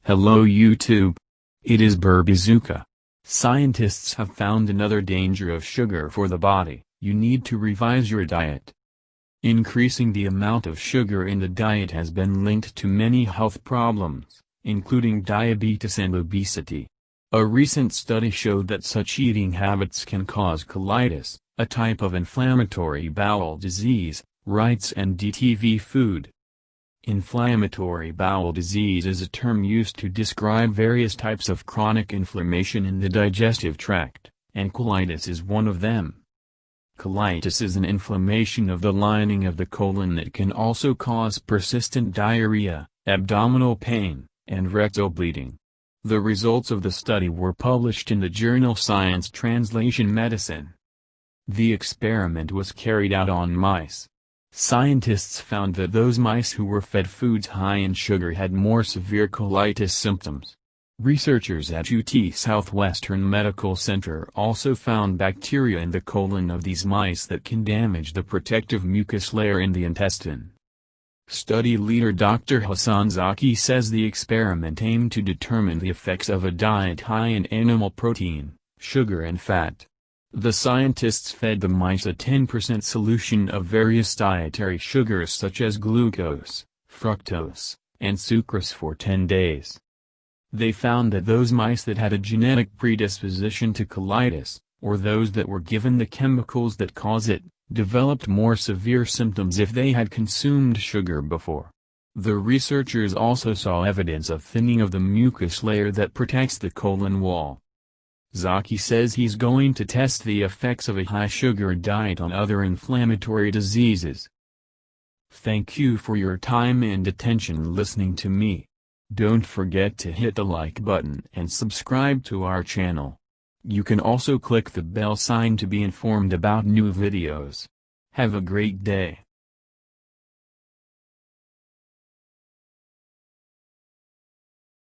Hello YouTube. It is Burbizuka. Scientists have found another danger of sugar for the body. You need to revise your diet. Increasing the amount of sugar in the diet has been linked to many health problems, including diabetes and obesity. A recent study showed that such eating habits can cause colitis, a type of inflammatory bowel disease, writes NDTV Food. Inflammatory bowel disease is a term used to describe various types of chronic inflammation in the digestive tract, and colitis is one of them. Colitis is an inflammation of the lining of the colon that can also cause persistent diarrhea, abdominal pain, and rectal bleeding. The results of the study were published in the journal Science Translation Medicine. The experiment was carried out on mice. Scientists found that those mice who were fed foods high in sugar had more severe colitis symptoms. Researchers at UT Southwestern Medical Center also found bacteria in the colon of these mice that can damage the protective mucus layer in the intestine. Study leader Dr. Hassan Zaki says the experiment aimed to determine the effects of a diet high in animal protein, sugar and fat. The scientists fed the mice a 10% solution of various dietary sugars such as glucose, fructose, and sucrose for 10 days. They found that those mice that had a genetic predisposition to colitis, or those that were given the chemicals that cause it, developed more severe symptoms if they had consumed sugar before. The researchers also saw evidence of thinning of the mucus layer that protects the colon wall. Zaki says he's going to test the effects of a high-sugar diet on other inflammatory diseases. Thank you for your time and attention listening to me. Don't forget to hit the like button and subscribe to our channel. You can also click the bell sign to be informed about new videos. Have a great day.